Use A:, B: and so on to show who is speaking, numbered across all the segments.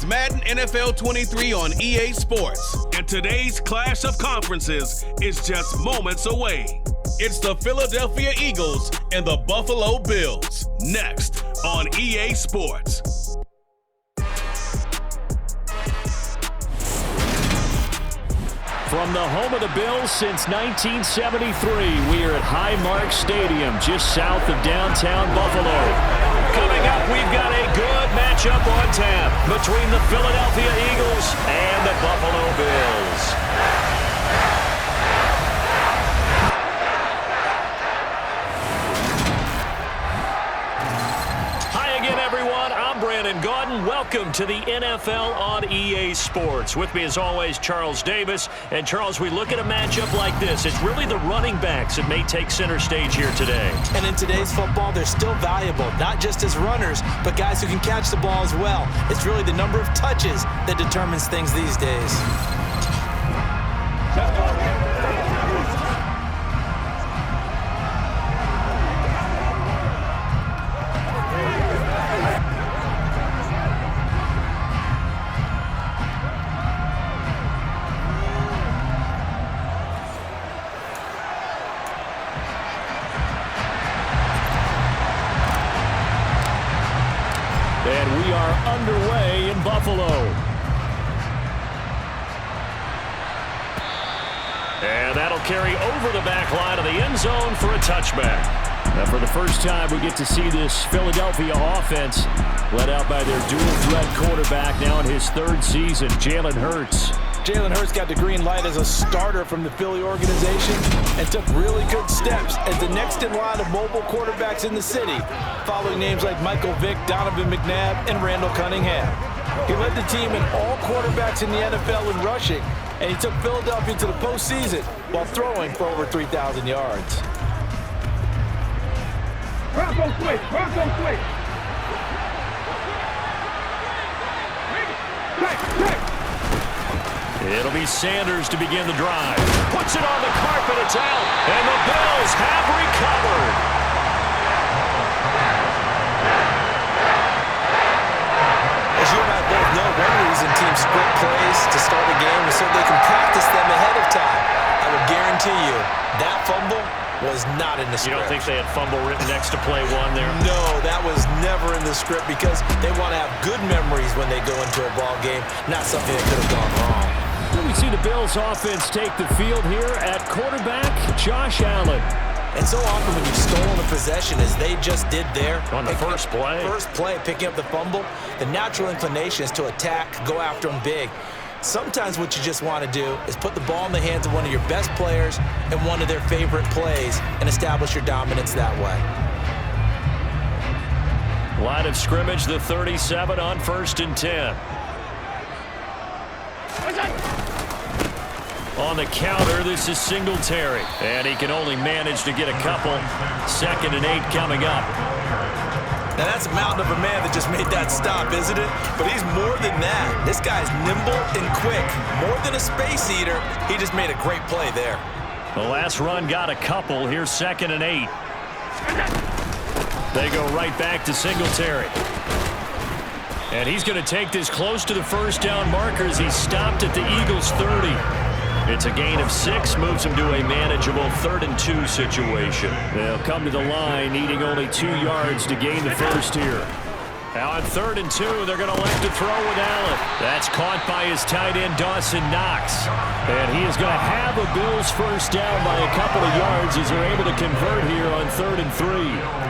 A: Madden NFL 23 on EA Sports. And today's clash of conferences is just moments away. It's the Philadelphia Eagles and the Buffalo Bills. Next on EA Sports.
B: From the home of the Bills since 1973, we are at Highmark Stadium, just south of downtown Buffalo. Coming up, we've got a good matchup on tap between the Philadelphia Eagles and the Buffalo Bills. Welcome to the NFL on EA Sports. With me, as always, Charles Davis. And, Charles, we look at a matchup like this. It's really the running backs that may take center stage here today.
C: And in today's football, they're still valuable, not just as runners, but guys who can catch the ball as well. It's really the number of touches that determines things these days.
B: And we are underway in Buffalo. And that'll carry over the back line of the end zone for a touchback. Now, for the first time, we get to see this Philadelphia offense led out by their dual-threat quarterback now in his third season, Jalen Hurts.
C: Jalen Hurts got the green light as a starter from the Philly organization and took really good steps as the next in line of mobile quarterbacks in the city, following names like Michael Vick, Donovan McNabb, and Randall Cunningham. He led the team in all quarterbacks in the NFL in rushing, and he took Philadelphia to the postseason while throwing for over 3,000 yards.
D: Bronco switch, Bronco switch.
B: It'll be Sanders to begin the drive. Puts it on the carpet, it's out, and the Bills have recovered.
C: As you and I both know, one reason teams split plays to start a game is so they can practice them ahead of time. I would guarantee you that fumble was not in the script.
B: You don't think they had fumble written next to play one there?
C: No, that was never in the script because they want to have good memories when they go into a ball game, not something that could have gone wrong.
B: We see the Bills offense take the field here at quarterback, Josh Allen.
C: And so often when you've stolen a possession, as they just did there,
B: on the first play,
C: picking up the fumble, the natural inclination is to attack, go after them big. Sometimes what you just want to do is put the ball in the hands of one of your best players and one of their favorite plays and establish your dominance that way.
B: Line of scrimmage, the 37 on 1st and 10. On the counter, this is Singletary. And he can only manage to get a couple. 2nd and 8 coming up.
C: Now that's a mountain of a man that just made that stop, isn't it? But he's more than that. This guy's nimble and quick. More than a space eater, he just made a great play there.
B: The last run got a couple. Here's 2nd and 8. They go right back to Singletary. And he's going to take this close to the first down markers. He stopped at the Eagles' 30. It's a gain of 6, moves him to a manageable 3rd and 2 situation. They'll come to the line, needing only 2 yards to gain the first here. Now on 3rd and 2, they're going to elect to throw with Allen. That's caught by his tight end, Dawson Knox. And he is going to have a Bills first down by a couple of yards as they're able to convert here on 3rd and 3.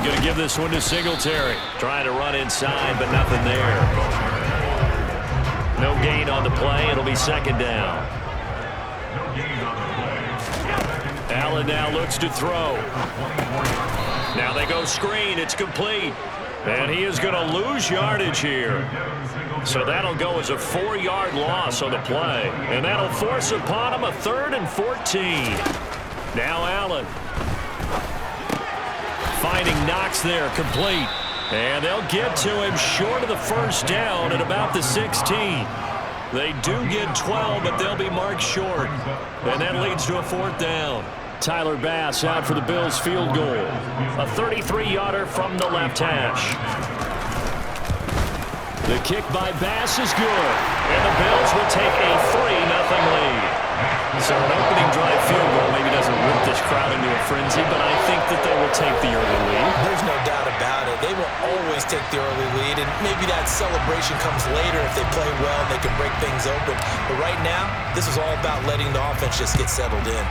B: Going to give this one to Singletary. Trying to run inside, but nothing there. No gain on the play. It'll be 2nd down. Allen now looks to throw. Now they go screen. It's complete. And he is going to lose yardage here. So that'll go as a 4-yard loss on the play. And that'll force upon him a 3rd and 14. Now Allen. Finding Knox there, complete. And they'll get to him short of the first down at about the 16. They do get 12, but they'll be marked short. And that leads to a 4th down. Tyler Bass out for the Bills field goal. A 33-yarder from the left hash. The kick by Bass is good, and the Bills will take a 3-0 lead. So an opening drive field goal maybe doesn't whip this crowd into a frenzy, but I think that they will take the early lead.
C: There's no doubt about it. They will always take the early lead, and maybe that celebration comes later if they play well and they can break things open. But right now, this is all about letting the offense just get settled in.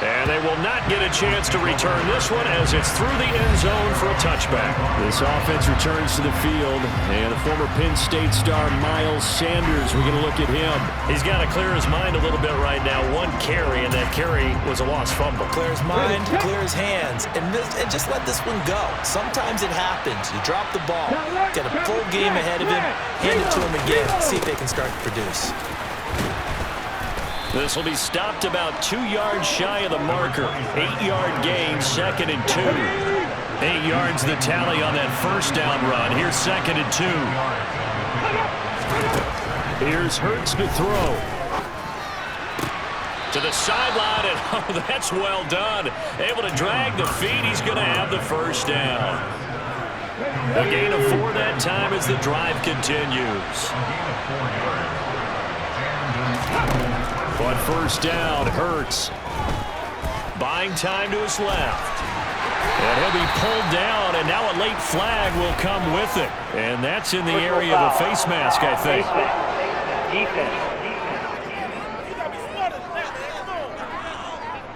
B: And they will not get a chance to return this one as it's through the end zone for a touchback. This offense returns to the field, and the former Penn State star Miles Sanders, we're going to look at him. He's got to clear his mind a little bit right now. One carry, and that carry was a lost fumble.
C: Clear his mind, clear his hands, and just let this one go. Sometimes it happens. You drop the ball, get a full game ahead of him, hand it to him again, see if they can start to produce.
B: This will be stopped about 2 yards shy of the marker. 8-yard gain, 2nd and 2. 8 yards the tally on that first down run. Here's 2nd and 2. Here's Hurts to throw. To the sideline, and oh, that's well done. Able to drag the feet. He's going to have the first down. A gain of 4 that time as the drive continues. On first down, Hurts buying time to his left. And he'll be pulled down, and now a late flag will come with it. And that's in the area of a face mask, I think.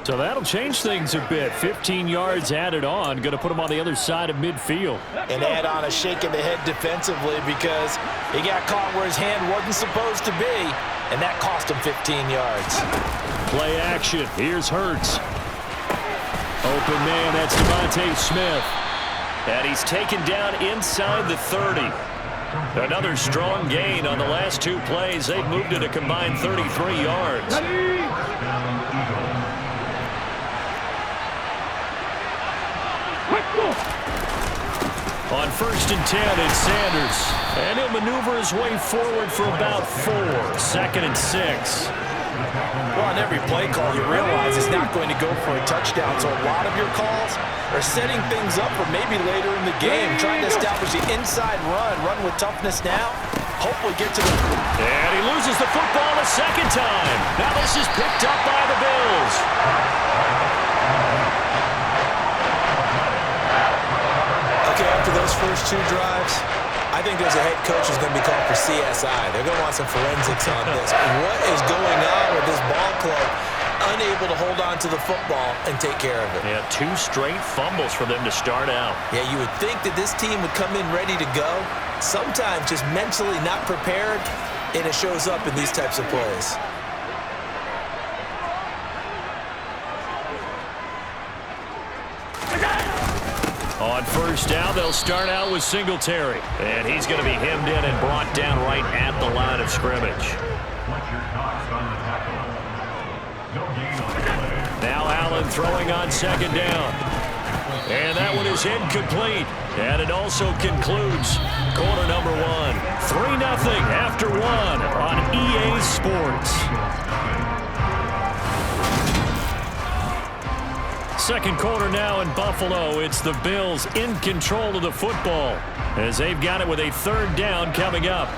B: So that'll change things a bit. 15 yards added on. Going to put him on the other side of midfield.
C: And add on a shake of the head defensively because he got caught where his hand wasn't supposed to be, and that cost him 15 yards.
B: Play action. Here's Hurts. Open man, that's Devontae Smith. And he's taken down inside the 30. Another strong gain on the last 2 plays. They've moved it a combined 33 yards. On first and 10, it's Sanders. And he'll maneuver his way forward for about 4. 2nd and 6.
C: Well, on every play call, you realize it's not going to go for a touchdown. So a lot of your calls are setting things up for maybe later in the game, trying to establish the inside run with toughness now. Hopefully get to the...
B: And he loses the football a second time. Now this is picked up by the Bills.
C: Okay, after those first 2 drives, I think there's a head coach who's going to be called for CSI. They're going to want some forensics on this. What is going on with this ball club? Unable to hold on to the football and take care of it.
B: Yeah, 2 straight fumbles for them to start out.
C: Yeah, you would think that this team would come in ready to go. Sometimes just mentally not prepared, and it shows up in these types of plays.
B: On first down, they'll start out with Singletary. And he's going to be hemmed in and brought down right at the line of scrimmage. Now Allen throwing on 2nd down. And that one is incomplete. And it also concludes quarter number 1. 3-0 after 1 on EA Sports. Second quarter now in Buffalo. It's the Bills in control of the football as they've got it with a 3rd down coming up.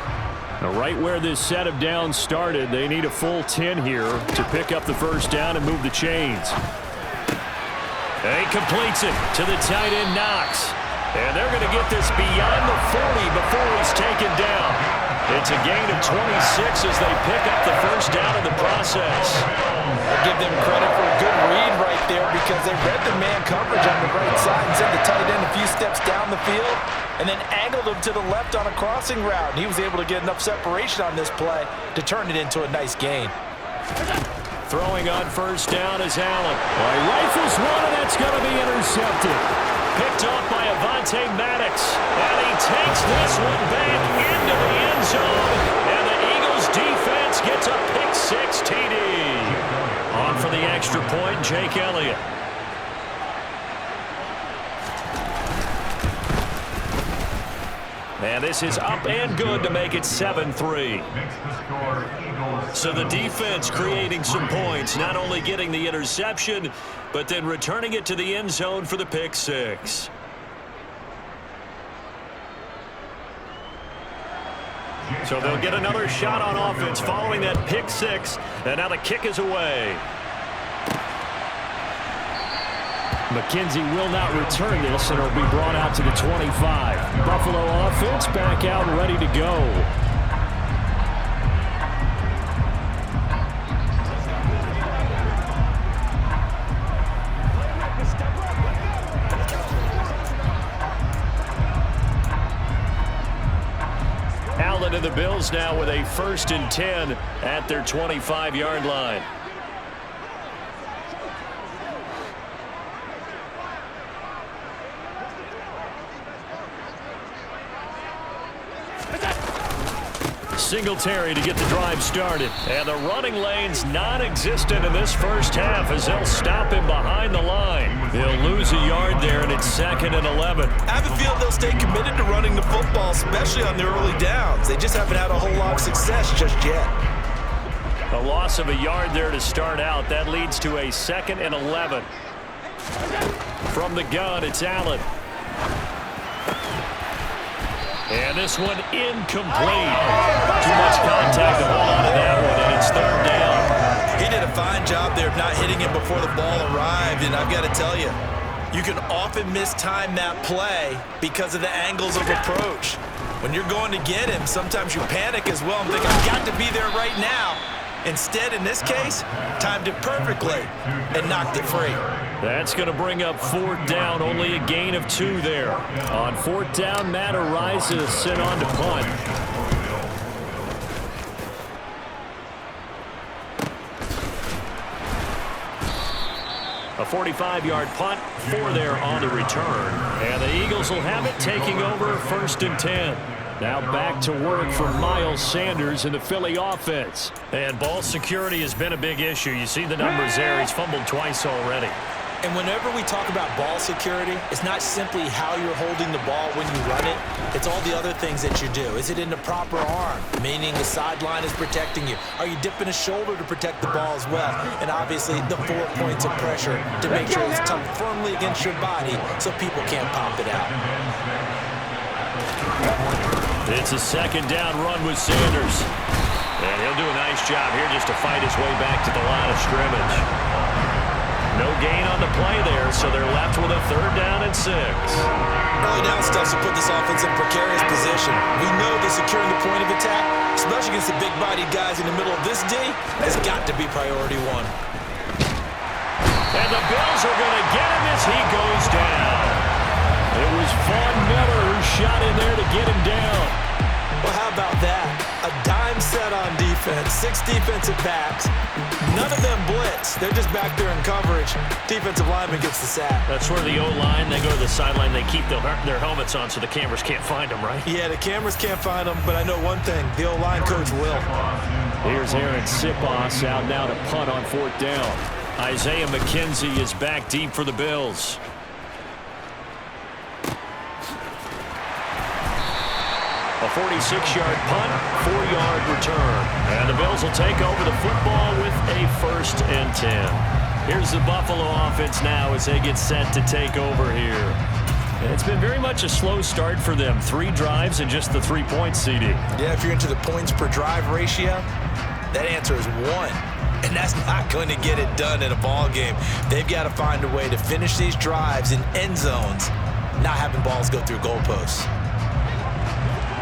B: Now, right where this set of downs started, they need a full 10 here to pick up the first down and move the chains. And he completes it to the tight end Knox. And they're going to get this beyond the 40 before he's taken down. It's a gain of 26 as they pick up the first down in the process.
C: I give them credit for a good read right there because they read the man coverage on the right side and sent the tight end a few steps down the field and then angled him to the left on a crossing route. And he was able to get enough separation on this play to turn it into a nice gain.
B: Throwing on first down is Allen. Well, he rifles one, and that's going to be intercepted. Picked off by Avonte Maddox. And he takes this one back into the end zone. And the Eagles defense gets a pick-6 TD. On for the extra point, Jake Elliott. And this is up and good to make it 7-3. So the defense creating some points, not only getting the interception, but then returning it to the end zone for the pick six. So they'll get another shot on offense following that pick six, and now the kick is away. McKenzie will not return this, and it'll be brought out to the 25. Buffalo offense back out and ready to go. Allen and the Bills now with a 1st and 10 at their 25-yard line. Singletary to get the drive started. And the running lane's non-existent in this first half as they'll stop him behind the line. They'll lose a yard there, and it's 2nd and 11.
C: I have a feel they'll stay committed to running the football, especially on the early downs. They just haven't had a whole lot of success just yet.
B: A loss of a yard there to start out. That leads to a 2nd and 11. From the gun, it's Allen. And this one incomplete. Too much contact to hold on to that one, and it's 3rd down.
C: He did a fine job there of not hitting him before the ball arrived, and I've got to tell you, you can often mistime that play because of the angles of approach. When you're going to get him, sometimes you panic as well and think, I've got to be there right now. Instead, in this case, timed it perfectly and knocked it free.
B: That's going to bring up 4th down, only a gain of 2 there. On 4th down, Matt Ariza sent on to punt. A 45-yard punt, 4 there on the return. And the Eagles will have it, taking over 1st and 10. Now back to work for Miles Sanders in the Philly offense. And ball security has been a big issue. You see the numbers there. He's fumbled twice already.
C: And whenever we talk about ball security, it's not simply how you're holding the ball when you run it. It's all the other things that you do. Is it in the proper arm, meaning the sideline is protecting you? Are you dipping a shoulder to protect the ball as well? And obviously the 4 points of pressure to make sure it's tucked firmly against your body so people can't pop it out.
B: It's a 2nd down run with Sanders. And he'll do a nice job here just to fight his way back to the line of scrimmage. No gain on the play there, so they're left with a 3rd down and 6.
C: Early down stuff to put this offense in precarious position. We know that securing the point of attack, especially against the big-bodied guys in the middle of this D, has got to be priority 1.
B: And the Bills are going to get him as he goes down. It was Von Miller who shot in there to get him down.
C: Well, how about that? A dime set on defense, 6 defensive backs. None of them blitz. They're just back there in coverage. Defensive lineman gets the sack.
B: That's where the O-line, they go to the sideline, they keep their helmets on so the cameras can't find them, right?
C: Yeah, the cameras can't find them, but I know one thing. The O-line coach will.
B: Here's Aaron Sipos out now to punt on 4th down. Isaiah McKenzie is back deep for the Bills. A 46-yard punt, 4-yard return. And the Bills will take over the football with a 1st and 10. Here's the Buffalo offense now as they get set to take over here. And it's been very much a slow start for them. 3 drives and just the 3 points, CD.
C: Yeah, if you're into the points per drive ratio, that answer is 1. And that's not going to get it done in a ball game. They've got to find a way to finish these drives in end zones, not having balls go through goalposts.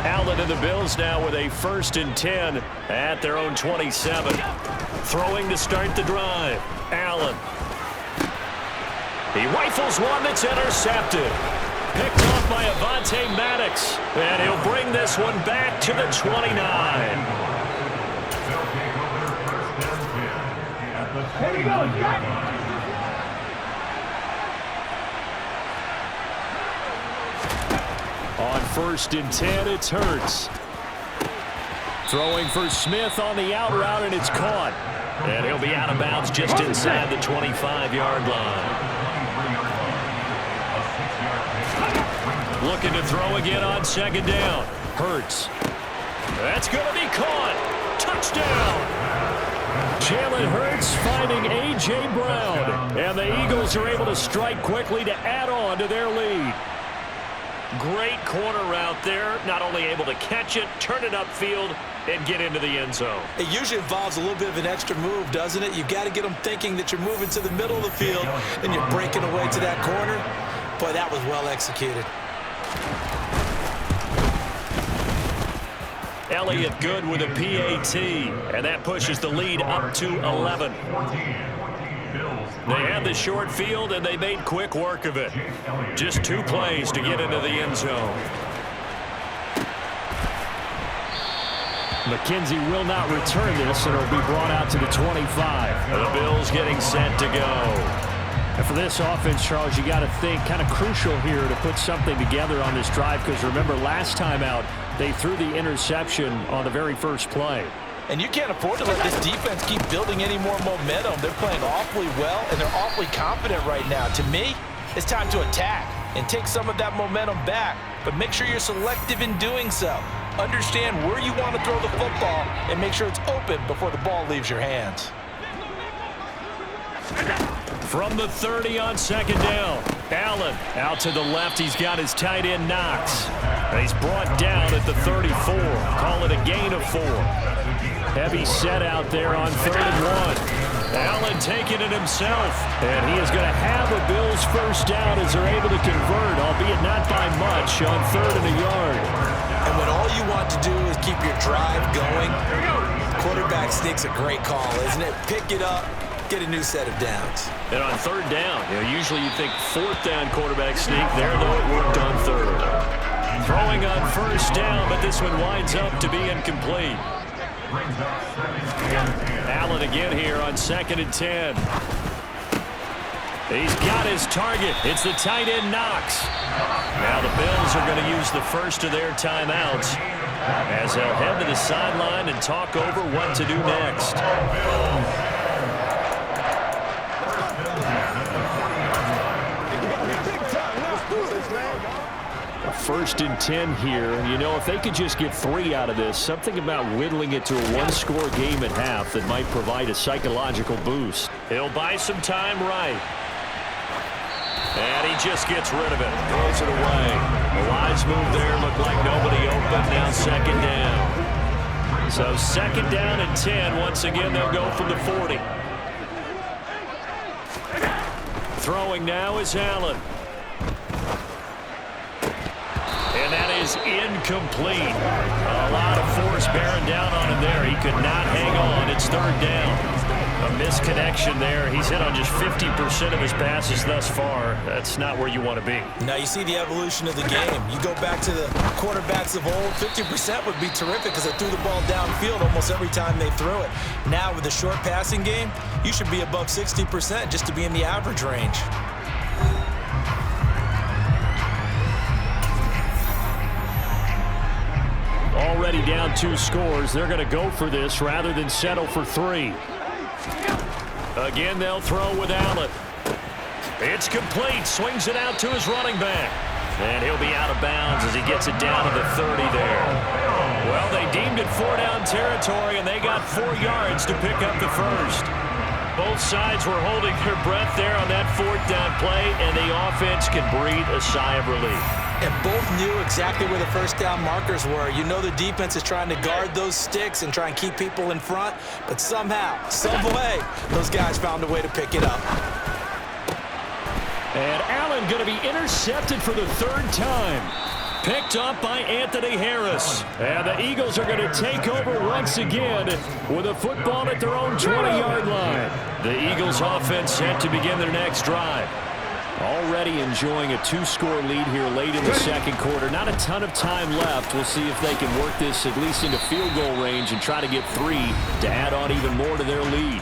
B: Allen and the Bills now with a 1st and 10 at their own 27. Throwing to start the drive. Allen. He rifles one that's intercepted. Picked off by Avonte Maddox. And he'll bring this one back to the 29.
D: Here we go, Jack.
B: On 1st and 10, it's Hurts. Throwing for Smith on the out route, and it's caught. And he'll be out of bounds just inside the 25-yard line. Looking to throw again on second down. Hurts. That's going to be caught. Touchdown. Jalen Hurts finding A.J. Brown. And the Eagles are able to strike quickly to add on to their lead. Great corner route there. Not only able to catch it, turn it upfield, and get into the end zone.
C: It usually involves a little bit of an extra move, doesn't it? You've got to get them thinking that you're moving to the middle of the field and you're breaking away to that corner. Boy, that was well executed.
B: Elliott good with a PAT, and that pushes the lead up to 11. They had the short field, and they made quick work of it. Just 2 plays to get into the end zone. McKenzie will not return this, and it'll be brought out to the 25. The Bills getting set to go. And for this offense, Charles, you got to think kind of crucial here to put something together on this drive, because remember, last time out, they threw the interception on the very first play.
C: And you can't afford to let this defense keep building any more momentum. They're playing awfully well, and they're awfully confident right now. To me, it's time to attack and take some of that momentum back, but make sure you're selective in doing so. Understand where you want to throw the football and make sure it's open before the ball leaves your hands.
B: From the 30 on second down, Allen out to the left. He's got his tight end Knox. He's brought down at the 34. Call it a gain of 4. Heavy set out there on 3rd and 1. Allen taking it himself. And he is going to have a Bills first down as they're able to convert, albeit not by much, on 3rd and a yard.
C: And when all you want to do is keep your drive going, quarterback sneak's a great call, isn't it? Pick it up, get a new set of downs.
B: And on 3rd down, usually you think 4th down quarterback sneak. There, though, it worked on 3rd. Throwing on 1st down, but this one winds up to be incomplete. Allen again here on 2nd and 10. He's got his target. It's the tight end Knox. Now the Bills are going to use the first of their timeouts as they'll head to the sideline and talk over what to do next. 1st and 10 here. You know, if they could just get 3 out of this, something about whittling it to a 1-score game at half that might provide a psychological boost. He'll buy some time right. And he just gets rid of it. Throws it away. A wise move there. Looked like nobody open. Now 2nd down. So 2nd down and 10. Once again, they'll go from the 40. Throwing now is Allen. And that is incomplete. A lot of force bearing down on him there. He could not hang on. It's 3rd down. A misconnection there. He's hit on just 50% of his passes thus far. That's not where you want to be.
C: Now you see the evolution of the game. You go back to the quarterbacks of old, 50% would be terrific because they threw the ball downfield almost every time they threw it. Now with the short passing game, you should be above 60% just to be in the average range.
B: Already down 2 scores. They're going to go for this rather than settle for 3. Again, they'll throw with Allen. It's complete. Swings it out to his running back. And he'll be out of bounds as he gets it down to the 30 there. Well, they deemed it 4-down territory, and they got 4 yards to pick up the first. Both sides were holding their breath there on that 4th down play, and the offense can breathe a sigh of relief.
C: And both knew exactly where the 1st down markers were. You know the defense is trying to guard those sticks and try and keep people in front, but somehow, some way, those guys found a way to pick it up.
B: And Allen going to be intercepted for the 3rd time. Picked up by Anthony Harris. And the Eagles are going to take over once again with a football at their own 20-yard line. The Eagles offense set to begin their next drive. Already enjoying a 2-score lead here late in the 2nd quarter. Not a ton of time left. We'll see if they can work this at least into field goal range and try to get 3 to add on even more to their lead.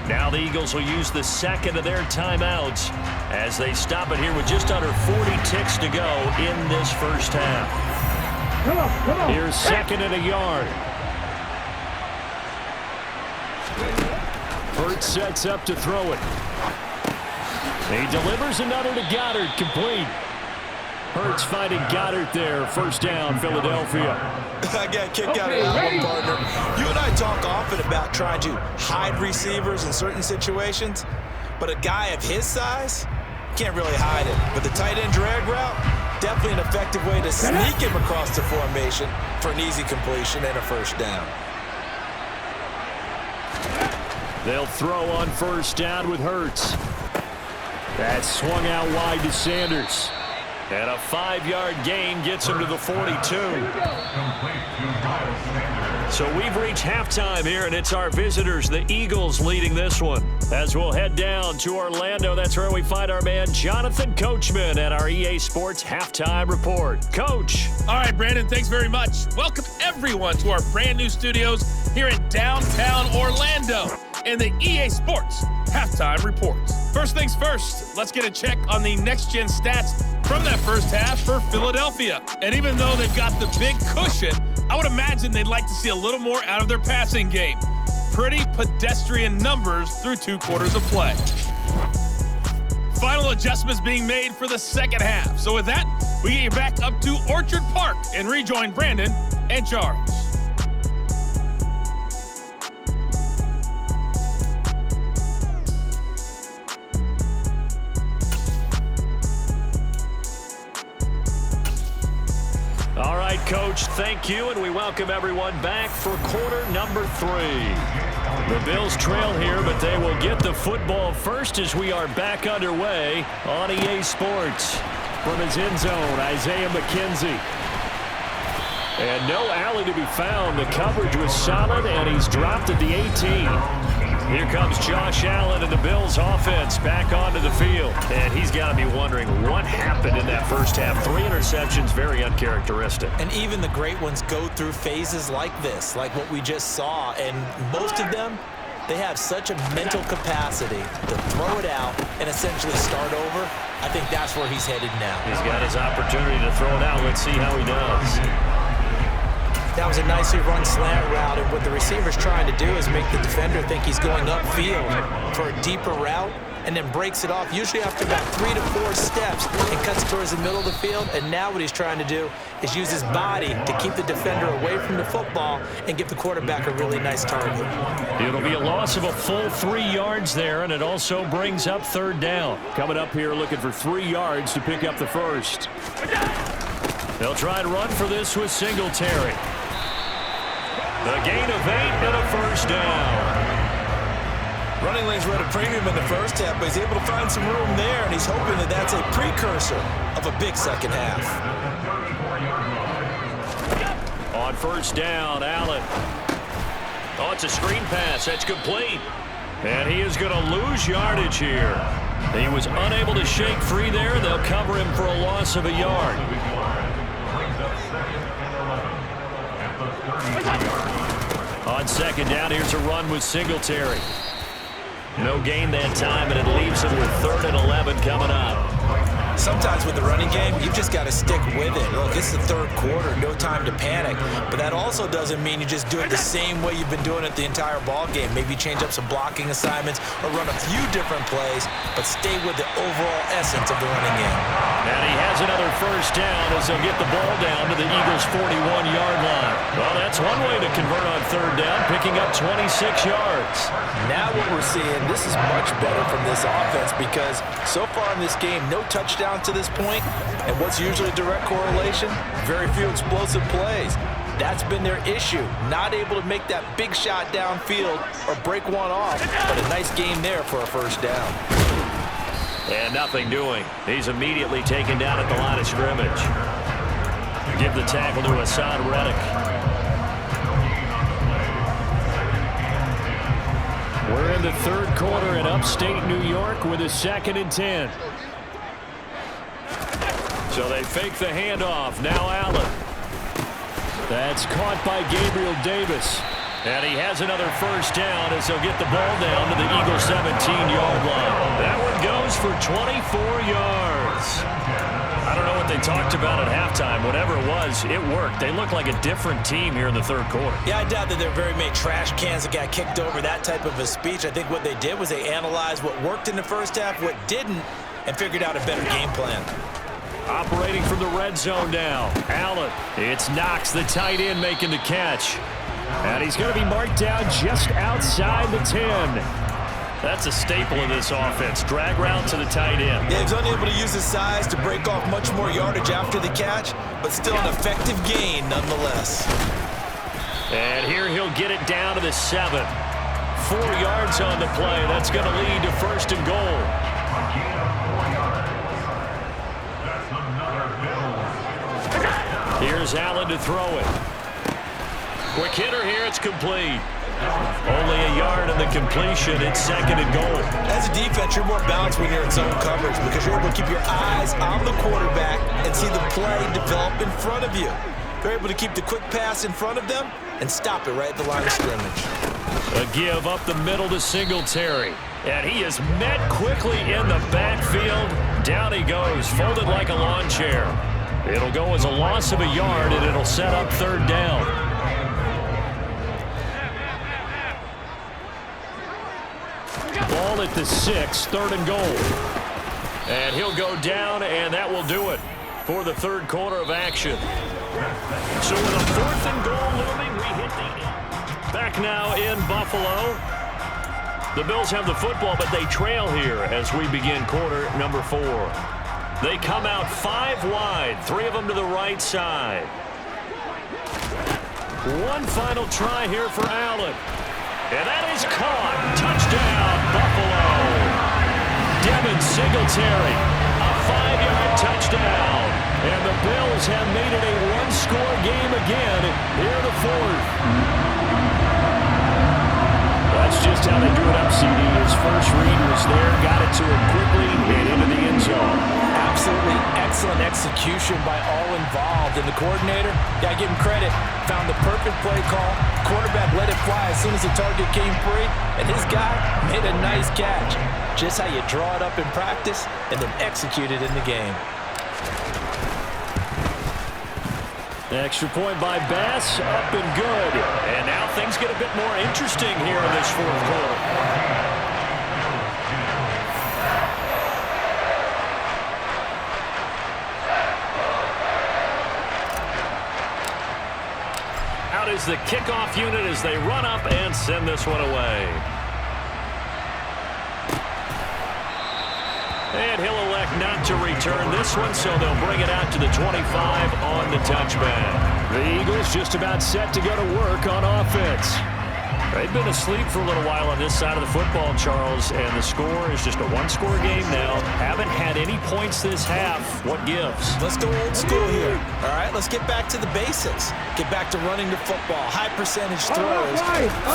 B: Now the Eagles will use the 2nd of their timeouts as they stop it here with just under 40 ticks to go in this first half.
D: Come on.
B: Here's 2nd and a yard. Hurts sets up to throw it. He delivers another to Goddard, complete. Hurts finding Goddard there. First down, Philadelphia.
C: I got kicked out of that one, partner. You and I talk often about trying to hide receivers in certain situations, but a guy of his size can't really hide it. But the tight end drag route, definitely an effective way to sneak him across the formation for an easy completion and a first down.
B: They'll throw on first down with Hurts. That swung out wide to Sanders. And a 5-yard gain gets him to the 42. So we've reached halftime here, and it's our visitors, the Eagles, leading this one. As we'll head down to Orlando, that's where we find our man Jonathan Coachman at our EA Sports Halftime Report. Coach.
E: All right, Brandon, thanks very much. Welcome, everyone, to our brand new studios here in downtown Orlando and the EA Sports Halftime Report. First things first, let's get a check on the next-gen stats from that first half for Philadelphia. And even though they've got the big cushion, I would imagine they'd like to see a little more out of their passing game. Pretty pedestrian numbers through 2 quarters of play. Final adjustments being made for the second half. So with that, we get you back up to Orchard Park and rejoin Brandon and Charles.
B: All right, Coach, thank you, and we welcome everyone back for quarter number 3. The Bills trail here, but they will get the football first as we are back underway on EA Sports. From his end zone, Isaiah McKenzie. And no alley to be found. The coverage was solid, and he's dropped at the 18. Here comes Josh Allen and the Bills offense back onto the field. And he's got to be wondering what happened in that first half. 3 interceptions, very uncharacteristic.
C: And even the great ones go through phases like this, like what we just saw. And most of them, they have such a mental capacity to throw it out and essentially start over. I think that's where he's headed now.
B: He's got his opportunity to throw it out. Let's see how he does.
C: That was a nicely run slant route, and what the receiver's trying to do is make the defender think he's going upfield for a deeper route, and then breaks it off, usually after about 3 to 4 steps, and cuts towards the middle of the field. And now what he's trying to do is use his body to keep the defender away from the football and give the quarterback a really nice target.
B: It'll be a loss of a full 3 yards there, and it also brings up third down. Coming up here looking for 3 yards to pick up the first. They'll try and run for this with Singletary. The gain of 8 and a first down.
C: Running lanes were at a premium in the first half, but he's able to find some room there, and he's hoping that that's a precursor of a big second half.
B: On first down, Allen. Oh, it's a screen pass. That's complete. And he is going to lose yardage here. He was unable to shake free there. They'll cover him for a loss of a yard. On second down, here's a run with Singletary. No gain that time, and it leaves him with 3rd and 11 coming up.
C: Sometimes with the running game, you've just got to stick with it. Look, it's the 3rd quarter, no time to panic. But that also doesn't mean you just do it the same way you've been doing it the entire ball game. Maybe change up some blocking assignments or run a few different plays, but stay with the overall essence of the running game.
B: And he has another first down as they'll get the ball down to the Eagles' 41-yard line. Well, that's one way to convert on third down, picking up 26 yards.
C: Now what we're seeing, this is much better from this offense because so far in this game, no touchdown to this point, and what's usually a direct correlation? Very few explosive plays. That's been their issue, not able to make that big shot downfield or break one off, but a nice game there for a first down.
B: And nothing doing. He's immediately taken down at the line of scrimmage. Give the tackle to Hassan Reddick. We're in the 3rd quarter in upstate New York with a 2nd and 10. So they fake the handoff. Now Allen. That's caught by Gabriel Davis. And he has another first down as he'll get the ball down to the Eagles' 17-yard line. That one goes for 24 yards. I don't know what they talked about at halftime. Whatever it was, it worked. They look like a different team here in the 3rd quarter.
C: Yeah, I doubt that there are very many trash cans that got kicked over, that type of a speech. I think what they did was they analyzed what worked in the first half, what didn't, and figured out a better game plan.
B: Operating from the red zone now. Allen. It's Knox, the tight end, making the catch. And he's going to be marked down just outside the 10. That's a staple of this offense. Drag route to the tight end.
C: Yeah, he was unable to use his size to break off much more yardage after the catch, but still an effective gain nonetheless.
B: And here he'll get it down to the 7. 4 yards on the play. That's going to lead to 1st and goal. Here's Allen to throw it. Quick hitter here. It's complete. Only a yard on the completion. It's 2nd and goal.
C: As a defense, you're more balanced when you're in zone coverage because you're able to keep your eyes on the quarterback and see the play develop in front of you. You're able to keep the quick pass in front of them and stop it right at the line of scrimmage.
B: A give up the middle to Singletary. And he is met quickly in the backfield. Down he goes, folded like a lawn chair. It'll go as a loss of a yard, and it'll set up 3rd down. Ball at the 6, 3rd and goal. And he'll go down, and that will do it for the 3rd quarter of action. So with a 4th and goal looming, we hit the back now in Buffalo. The Bills have the football, but they trail here as we begin quarter number 4. They come out 5 wide, 3 of them to the right side. One final try here for Allen. And that is caught. Touchdown, Buffalo. Devin Singletary, a 5-yard touchdown. And the Bills have made it a 1-score game again here in the 4th. That's just how they do it up, CD. His first read was there, got it to him quickly, and into the end zone.
C: Absolutely excellent execution by all involved. And the coordinator, gotta give him credit, found the perfect play call. Quarterback let it fly as soon as the target came free, and his guy made a nice catch. Just how you draw it up in practice and then execute it in the game.
B: Extra point by Bass, up and good. And now things get a bit more interesting here in this 4th quarter. Out is the kickoff unit as they run up and send this one away. And he'll elect not to return this one, so they'll bring it out to the 25 on the touchback. The Eagles just about set to go to work on offense. They've been asleep for a little while on this side of the football, Charles, and the score is just a 1-score game now. Haven't had any points this half. What gives?
C: Let's go old school here. All right, let's get back to the basics. Get back to running the football, high percentage throws.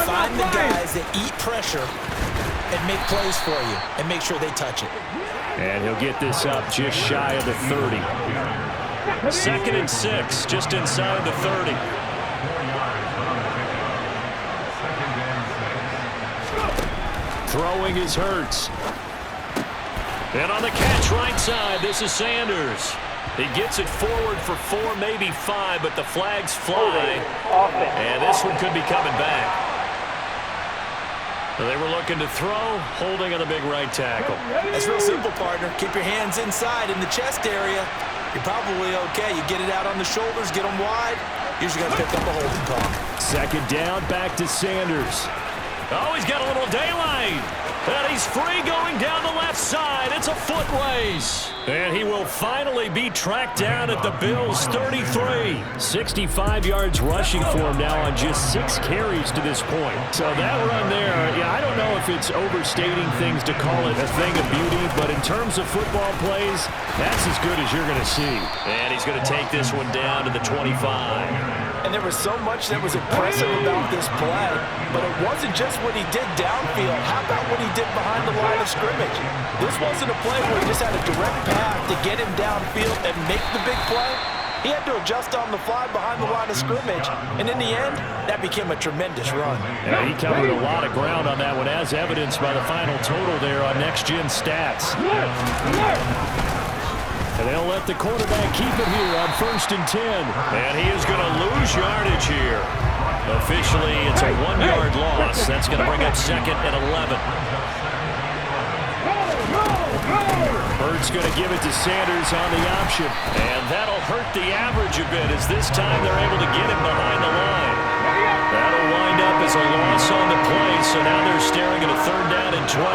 C: Find the guys that eat pressure and make plays for you and make sure they touch it.
B: And he'll get this up just shy of the 30. 2nd and 6, just inside the 30. Throwing is Hurts. And on the catch right side, this is Sanders. He gets it forward for 4, maybe 5, but the flags fly. And this one could be coming back. They were looking to throw, holding on a big right tackle.
C: That's real simple, partner. Keep your hands inside in the chest area. You're probably okay. You get it out on the shoulders, get them wide. Usually going to pick up a holding call.
B: 2nd down, back to Sanders. Oh, he's got a little daylight. And he's free going down the left side. It's a foot race. And he will finally be tracked down at the Bills' 33. 65 yards rushing for him now on just 6 carries to this point. So that run there, yeah, I don't know if it's overstating things to call it a thing of beauty, but in terms of football plays, that's as good as you're going to see. And he's going to take this one down to the 25.
C: And there was so much that was impressive about this play, but it wasn't just what he did downfield. How about what he did behind the line of scrimmage? This wasn't a play where he just had a direct path to get him downfield and make the big play. He had to adjust on the fly behind the line of scrimmage, and in the end, that became a tremendous run.
B: Yeah, he covered a lot of ground on that one, as evidenced by the final total there on Next Gen Stats. And they'll let the quarterback keep it here on 1st and 10. And he is going to lose yardage here. Officially, it's a 1-yard loss. That's going to bring up 2nd and 11. It's going to give it to Sanders on the option. And that'll hurt the average a bit as this time they're able to get him behind the line. That'll wind up as a loss on the play, so now they're staring at a 3rd down and 12.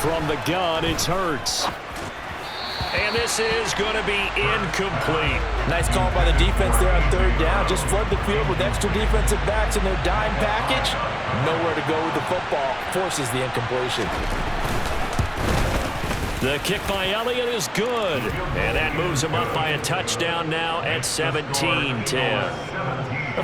B: From the gun, it's Hurts. And this is going to be incomplete.
C: Nice call by the defense there on 3rd down. Just flood the field with extra defensive backs in their dime package. Nowhere to go with the football. Forces the incompletion.
B: The kick by Elliott is good. And that moves him up by a touchdown now at 17-10.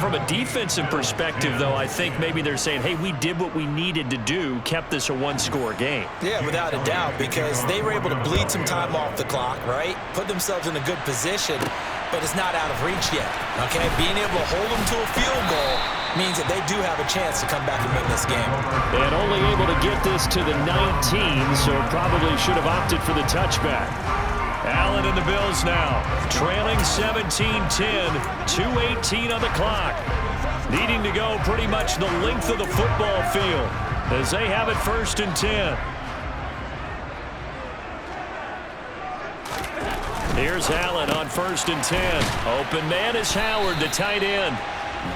B: From a defensive perspective, though, I think maybe they're saying, hey, we did what we needed to do, kept this a 1-score game.
C: Yeah, without a doubt, because they were able to bleed some time off the clock, right? Put themselves in a good position, but it's not out of reach yet, okay? Being able to hold them to a field goal means that they do have a chance to come back and win this game.
B: And only able to get this to the 19, so probably should have opted for the touchback. Allen and the Bills now, trailing 17-10, 2:18 on the clock. Needing to go pretty much the length of the football field as they have it 1st and 10. Here's Allen on 1st and 10. Open man is Howard, the tight end.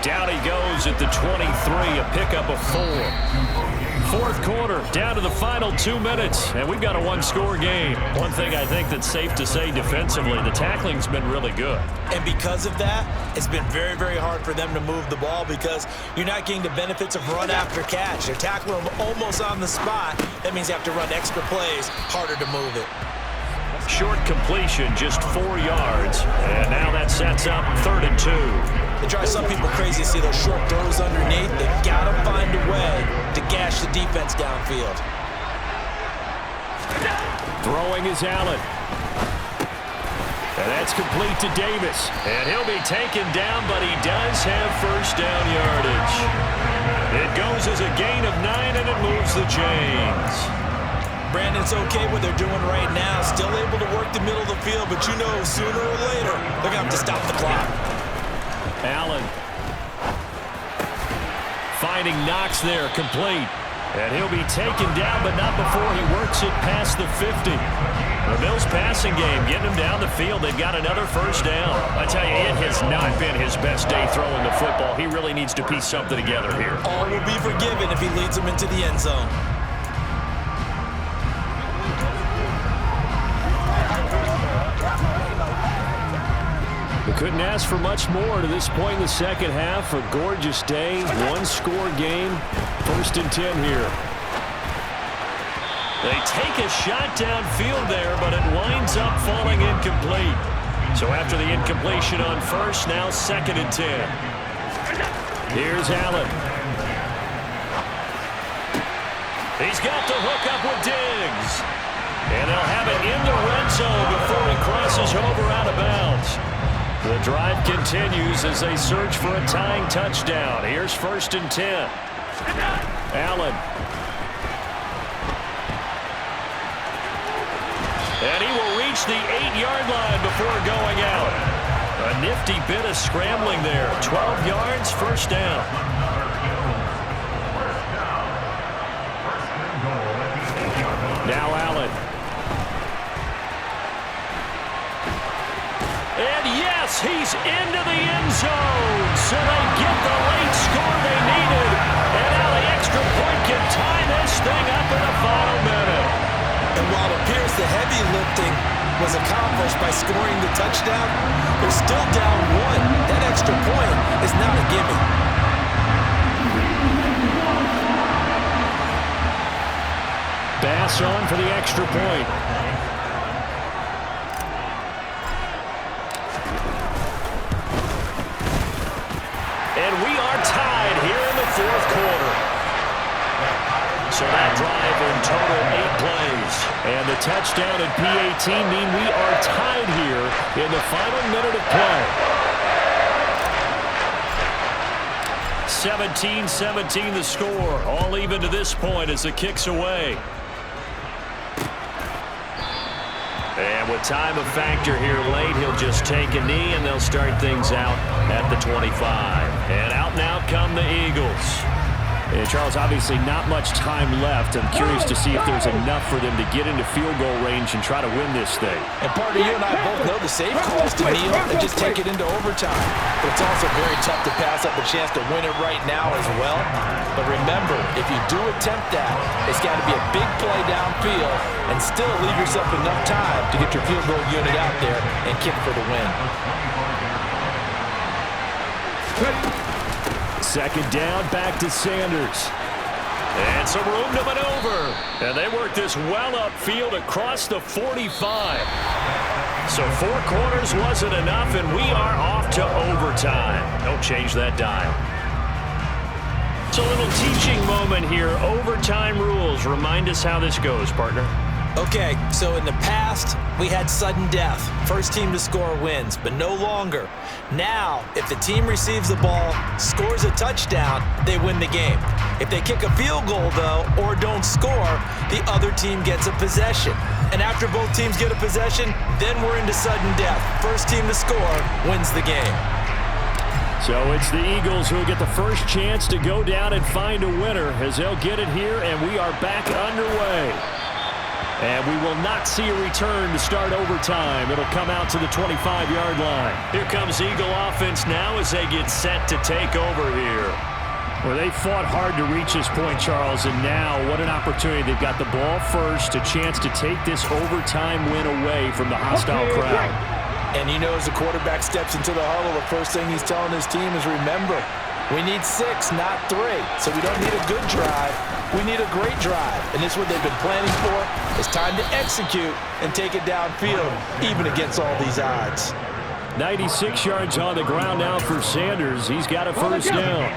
B: Down he goes at the 23, a pickup of 4. 4th quarter, down to the final 2 minutes, and we've got a 1-score game. One thing I think that's safe to say defensively, the tackling's been really good.
C: And because of that, it's been very, very hard for them to move the ball because you're not getting the benefits of run after catch. They're tackling them almost on the spot. That means you have to run extra plays, harder to move it.
B: Short completion, just 4 yards, and now that sets up 3rd and 2.
C: It drives some people crazy to see those short throws underneath. They've got to find a way to gash the defense downfield.
B: Throwing is Allen. And that's complete to Davis. And he'll be taken down, but he does have 1st down yardage. It goes as a gain of 9, and it moves the chains.
C: Brandon, it's okay what they're doing right now. Still able to work the middle of the field, but you know sooner or later they're going to have to stop the clock.
B: Allen finding Knox there, complete. And he'll be taken down, but not before he works it past the 50. The Bills passing game, getting him down the field. They've got another 1st down. I tell you, it has not been his best day throwing the football. He really needs to piece something together here.
C: All will be forgiven if he leads them into the end zone.
B: We couldn't ask for much more to this point in the second half. A gorgeous day, 1-score game, 1st and 10 here. They take a shot downfield there, but it winds up falling incomplete. So after the incompletion on 1st, now 2nd and 10. Here's Allen. He's got the hook up with Diggs. And they'll have it in the red zone before he crosses over out of bounds. The drive continues as they search for a tying touchdown. Here's 1st and 10. Allen. And he will reach the 8-yard line before going out. A nifty bit of scrambling there. 12 yards, 1st down. Now Allen. And yes, he's into the end zone. So they get the late score they needed. And now the extra point can tie this thing up in the final minute.
C: And while it appears the heavy lifting was accomplished by scoring the touchdown, they're still down 1. That extra point is not a gimme.
B: Bass on for the extra point. And we are tied here in the 4th quarter. So that drive in total 8 plays. And the touchdown at P18 mean we are tied here in the final minute of play. 17-17 the score. All even to this point as the kick's away. And with time a factor here late, he'll just take a knee and they'll start things out at the 25. And out now come the Eagles. And Charles, obviously not much time left. I'm curious to see if there's enough for them to get into field goal range and try to win this thing.
C: And partner, you and I both know the safe call is to kneel and just take it into overtime. But it's also very tough to pass up a chance to win it right now as well. But remember, if you do attempt that, it's got to be a big play downfield and still leave yourself enough time to get your field goal unit out there and kick for the win.
B: Second down, back to Sanders. And some room to maneuver. And they work this well upfield across the 45. So 4 quarters wasn't enough, and we are off to overtime. Don't change that dial. It's a little teaching moment here. Overtime rules. Remind us how this goes, partner.
C: Okay, so in the past, we had sudden death. First team to score wins, but no longer. Now, if the team receives the ball, scores a touchdown, they win the game. If they kick a field goal, though, or don't score, the other team gets a possession. And after both teams get a possession, then we're into sudden death. First team to score wins the game.
B: So it's the Eagles who will get the first chance to go down and find a winner as they'll get it here, and we are back underway. And we will not see a return to start overtime. It'll come out to the 25-yard line. Here comes Eagle offense now as they get set to take over here. Well, they fought hard to reach this point, Charles, and now what an opportunity. They've got the ball first, a chance to take this overtime win away from the hostile crowd.
C: And you know, as the quarterback steps into the huddle, the first thing he's telling his team is, remember, we need 6, not 3. So we don't need a good drive. We need a great drive. And this is what they've been planning for. It's time to execute and take it downfield, even against all these odds.
B: 96 yards on the ground now for Sanders. He's got a first down.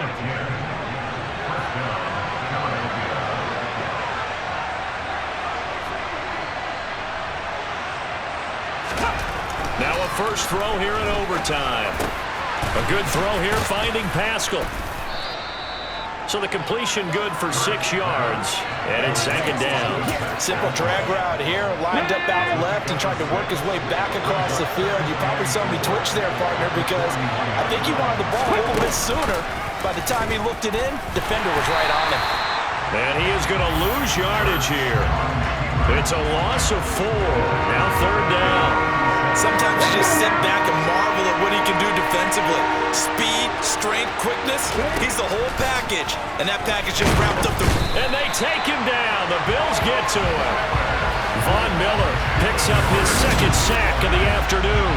B: Now a first throw here in overtime. A good throw here finding Pascal. So the completion good for 6 yards, and it's second down.
C: Simple drag route here, lined up out left and tried to work his way back across the field. You probably saw me twitch there, partner, because I think he wanted the ball a little bit sooner. By the time he looked it in, defender was right on him.
B: And he is going to lose yardage here. It's a loss of 4. Now third down.
C: Sometimes you just sit back and marvel at what he can do defensively. Speed, strength, quickness, he's the whole package. And that package just wrapped up the...
B: And they take him down. The Bills get to him. Von Miller picks up his second sack of the afternoon.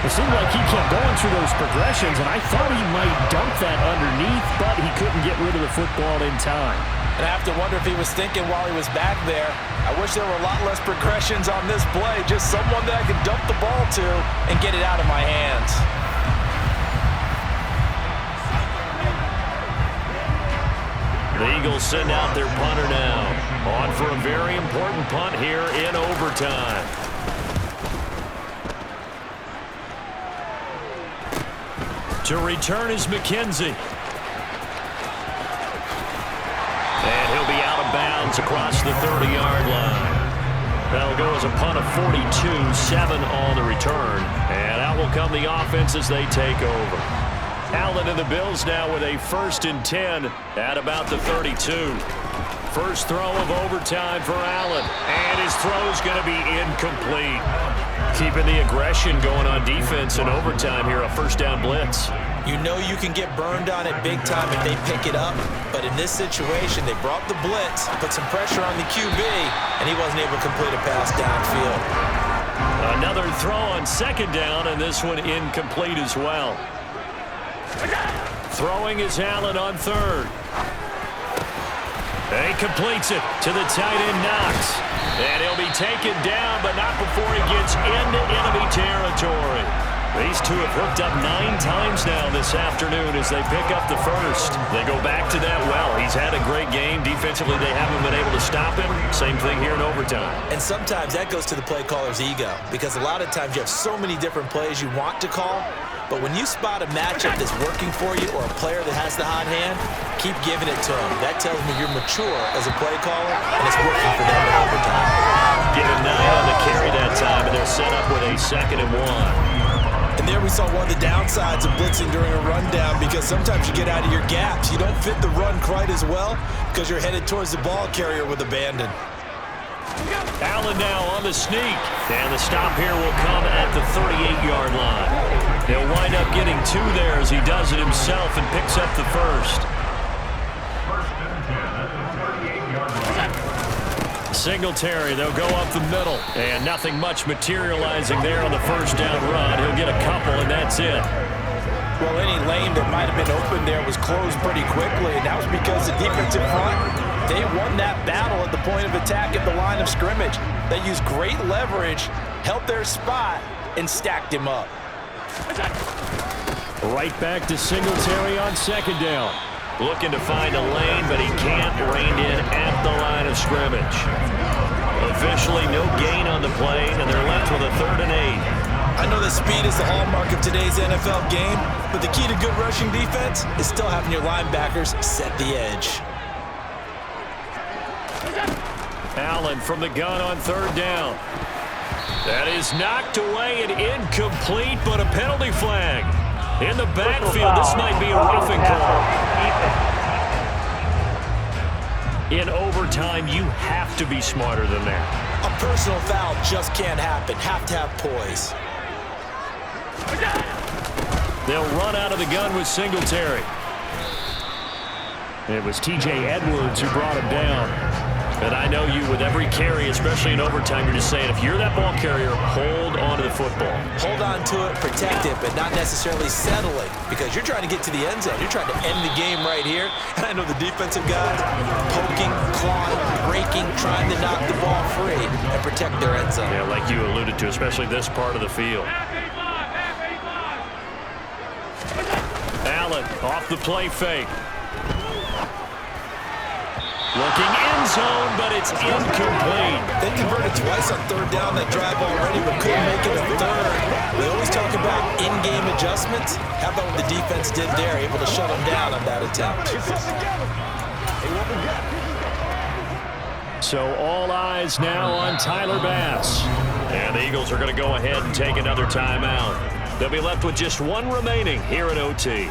B: It seemed like he kept going through those progressions, and I thought he might dump that underneath, but he couldn't get rid of the football in time.
C: And I have to wonder if he was thinking while he was back there, I wish there were a lot less progressions on this play, just someone that I could dump the ball to and get it out of my hands.
B: The Eagles send out their punter now. On for a very important punt here in overtime. To return is McKenzie. And he'll be out of bounds across the 30-yard line. That'll go as a punt of 42, 7 on the return. And out will come the offense as they take over. Allen and the Bills now with a 1st and 10 at about the 32. First throw of overtime for Allen. And his throw's going to be incomplete. Keeping the aggression going on defense in overtime here, a first down blitz.
C: You know you can get burned on it big time if they pick it up, but in this situation, they brought the blitz, put some pressure on the QB, and he wasn't able to complete a pass downfield.
B: Another throw on second down, and this one incomplete as well. Throwing is Allen on third. And he completes it to the tight end Knox. And he'll be taken down, but not before he gets into enemy territory. These two have hooked up 9 times now this afternoon as they pick up the first. They go back to that well. He's had a great game. Defensively, they haven't been able to stop him. Same thing here in overtime.
C: And sometimes that goes to the play caller's ego, because a lot of times you have so many different plays you want to call, but when you spot a matchup that's working for you or a player that has the hot hand, keep giving it to him. That tells me you're mature as a play caller, and it's working for them in overtime.
B: Get a 9 on the carry that time, and they're set up with a 2nd and 1.
C: And there we saw one of the downsides of blitzing during a rundown, because sometimes you get out of your gaps. You don't fit the run quite as well because you're headed towards the ball carrier with abandon.
B: Allen now on the sneak. And the stop here will come at the 38-yard line. He'll wind up getting 2 there as he does it himself and picks up the first. Singletary, they'll go up the middle. And nothing much materializing there on the first down run. He'll get a couple, and that's it.
C: Well, any lane that might have been open there was closed pretty quickly, and that was because the defensive front, they won that battle at the point of attack at the line of scrimmage. They used great leverage, held their spot, and stacked him up.
B: Right back to Singletary on second down. Looking to find a lane, but he can't. Reined in at the line of scrimmage. Officially no gain on the play, and they're left with a 3rd and 8.
C: I know that speed is the hallmark of today's NFL game, but the key to good rushing defense is still having your linebackers set the edge.
B: Allen from the gun on 3rd down. That is knocked away and incomplete, but a penalty flag. In the backfield, this might be a roughing call. In overtime, you have to be smarter than that.
C: A personal foul just can't happen. Have to have poise.
B: They'll run out of the gun with Singletary. It was T.J. Edwards who brought him down. And I know you, with every carry, especially in overtime, you're just saying, if you're that ball carrier, hold on to the football.
C: Hold on to it, protect it, but not necessarily settle it, because you're trying to get to the end zone. You're trying to end the game right here. And I know the defensive guys poking, clawing, breaking, trying to knock the ball free and protect their end zone.
B: Yeah, like you alluded to, especially this part of the field. Allen off the play fake. Looking end zone, but it's incomplete.
C: They converted twice on 3rd down that drive already, but couldn't make it a 3rd. We always talk about in-game adjustments. How about what the defense did there, able to shut them down on that attempt?
B: So all eyes now on Tyler Bass. And the Eagles are going to go ahead and take another timeout. They'll be left with just 1 remaining here at OT.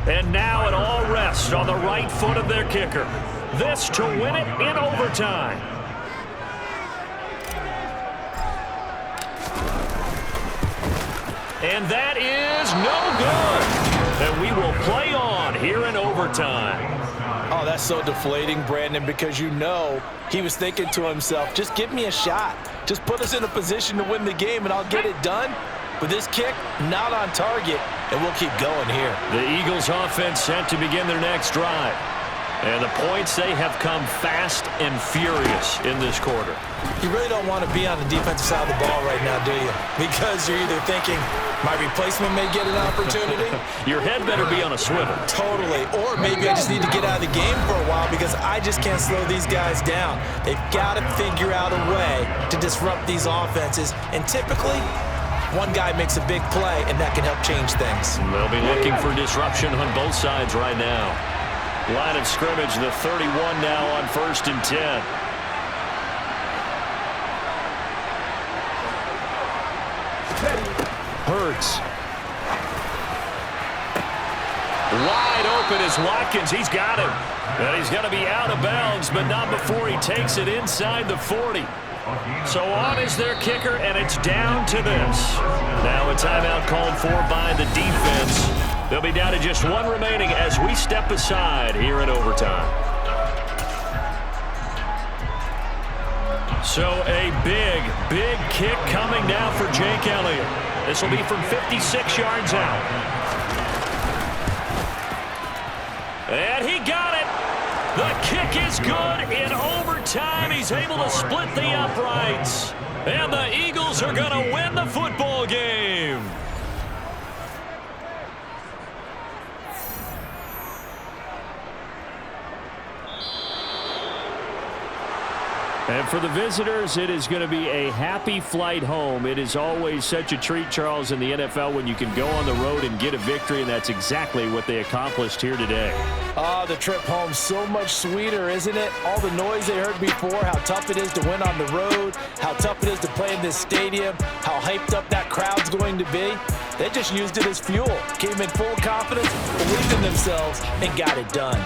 B: And now it all rests on the right foot of their kicker. This to win it in overtime. And that is no good. And we will play on here in overtime.
C: Oh, that's so deflating, Brandon, because you know he was thinking to himself, just give me a shot. Just put us in a position to win the game and I'll get it done. But this kick, not on target, and we'll keep going here.
B: The Eagles offense set to begin their next drive. And the points, they have come fast and furious in this quarter.
C: You really don't want to be on the defensive side of the ball right now, do you? Because you're either thinking, my replacement may get an opportunity.
B: Your head better be on a swivel.
C: Totally. Or maybe I just need to get out of the game for a while because I just can't slow these guys down. They've got to figure out a way to disrupt these offenses. And typically, one guy makes a big play, and that can help change things.
B: They'll be looking for disruption on both sides right now. Line of scrimmage, the 31 now on 1st and 10. Hurts. Wide open is Watkins. He's got him. And he's going to be out of bounds, but not before he takes it inside the 40. So on is their kicker, and it's down to this. Now a timeout called for by the defense. They'll be down to just 1 remaining as we step aside here in overtime. So a big, big kick coming now for Jake Elliott. This will be from 56 yards out. And he got it. The kick is good in overtime. He's able to split the uprights. And the Eagles are going to win the football game. And for the visitors, it is going to be a happy flight home. It is always such a treat, Charles, in the NFL when you can go on the road and get a victory, and that's exactly what they accomplished here today.
C: The trip home so much sweeter, isn't it? All the noise they heard before, how tough it is to win on the road, how tough it is to play in this stadium, how hyped up that crowd's going to be. They just used it as fuel, came in full confidence, believed in themselves, and got it done.